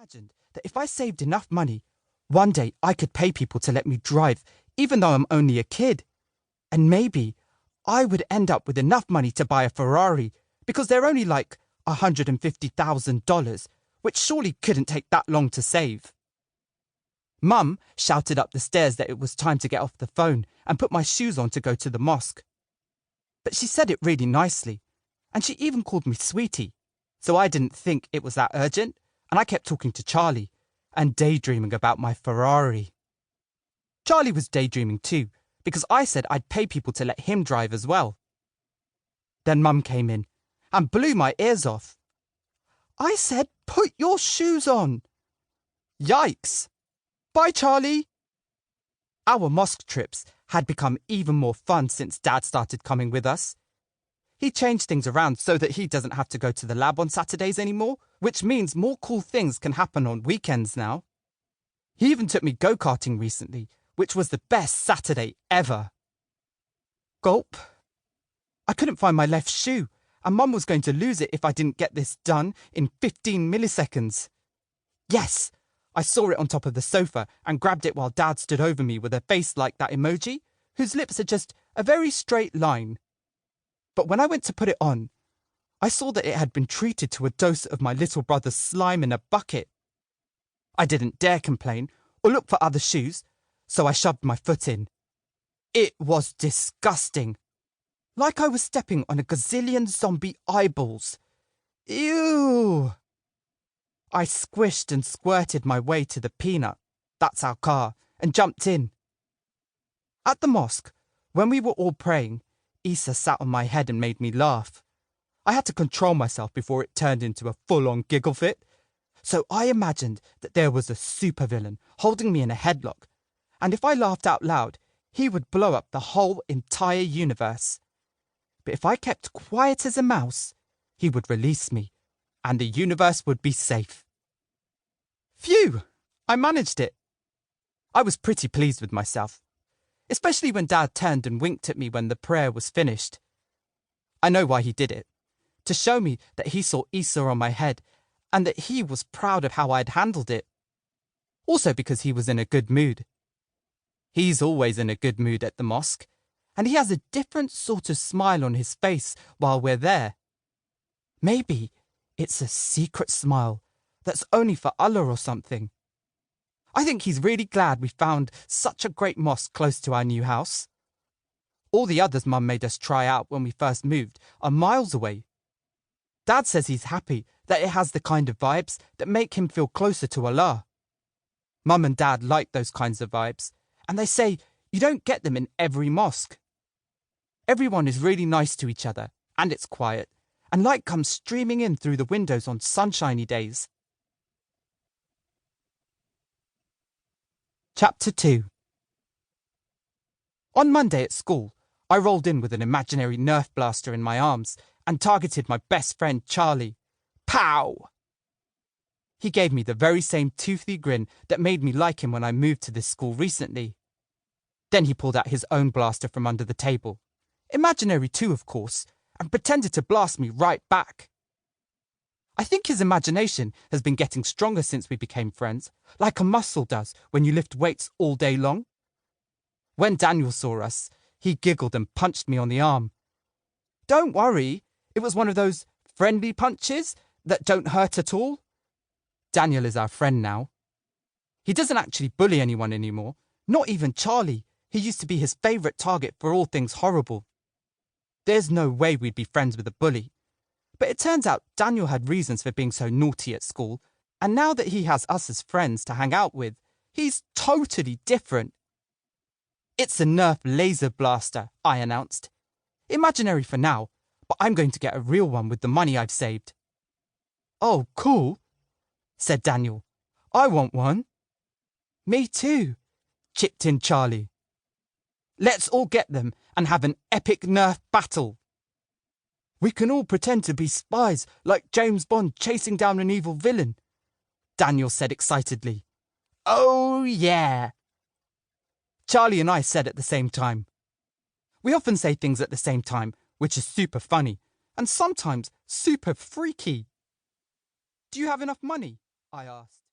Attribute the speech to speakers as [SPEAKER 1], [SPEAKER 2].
[SPEAKER 1] imagined that if I saved enough money, one day I could pay people to let me drive, even though I'm only a kid. And maybe I would end up with enough money to buy a Ferrari, because they're only like $150,000, which surely couldn't take that long to save. Mum shouted up the stairs that it was time to get off the phone and put my shoes on to go to the mosque. But she said it really nicely, and she even called me sweetie, so I didn't think it was that urgent, and I kept talking to Charlie and daydreaming about my Ferrari. Charlie was daydreaming too, because I said I'd pay people to let him drive as well. Then Mum came in and blew my ears off. I said, "Put your shoes on." Yikes! Bye, Charlie! Our mosque trips had become even more fun since Dad started coming with us. He changed things around so that he doesn't have to go to the lab on Saturdays anymore, which means more cool things can happen on weekends now. He even took me go-karting recently, which was the best Saturday ever. Gulp. I couldn't find my left shoe, and Mum was going to lose it if I didn't get this done in 15 milliseconds. Yes! I saw it on top of the sofa and grabbed it while Dad stood over me with a face like that emoji, whose lips are just a very straight line. But when I went to put it on, I saw that it had been treated to a dose of my little brother's slime in a bucket. I didn't dare complain or look for other shoes, so I shoved my foot in. It was disgusting. Like I was stepping on a gazillion zombie eyeballs. Ew! I squished and squirted my way to the Peanut, that's our car, and jumped in. At the mosque, when we were all praying, Issa sat on my head and made me laugh. I had to control myself before it turned into a full-on giggle fit, so I imagined that there was a supervillain holding me in a headlock, and if I laughed out loud, he would blow up the whole entire universe. But if I kept quiet as a mouse, he would release me, and the universe would be safe. Phew! I managed it. I was pretty pleased with myself, especially when Dad turned and winked at me when the prayer was finished. I know why he did it, to show me that he saw Issa on my head and that he was proud of how I'd handled it. Also because he was in a good mood. He's always in a good mood at the mosque, and he has a different sort of smile on his face while we're there. Maybe it's a secret smile that's only for Allah or something. I think he's really glad we found such a great mosque close to our new house. All the others Mum made us try out when we first moved are miles away. Dad says he's happy that it has the kind of vibes that make him feel closer to Allah. Mum and Dad like those kinds of vibes, and they say you don't get them in every mosque. Everyone is really nice to each other, and it's quiet, and light comes streaming in through the windows on sunshiny days. Chapter 2. On Monday at school, I rolled in with an imaginary Nerf blaster in my arms and targeted my best friend Charlie. Pow! He gave me the very same toothy grin that made me like him when I moved to this school recently. Then he pulled out his own blaster from under the table, imaginary too, of course, and pretended to blast me right back. I think his imagination has been getting stronger since we became friends, like a muscle does when you lift weights all day long. When Daniel saw us, he giggled and punched me on the arm. Don't worry, it was one of those friendly punches that don't hurt at all. Daniel is our friend now. He doesn't actually bully anyone anymore, not even Charlie. He used to be his favourite target for all things horrible. There's no way we'd be friends with a bully. But it turns out Daniel had reasons for being so naughty at school, and now that he has us as friends to hang out with, he's totally different. It's a Nerf laser blaster, I announced. Imaginary for now, but I'm going to get a real one with the money I've saved. Oh, cool, said Daniel. I want one. Me too, chipped in Charlie. Let's all get them and have an epic Nerf battle. We can all pretend to be spies like James Bond chasing down an evil villain, Daniel said excitedly. Oh, yeah. Charlie and I said at the same time. We often say things at the same time, which is super funny, and sometimes super freaky. Do you have enough money? I asked.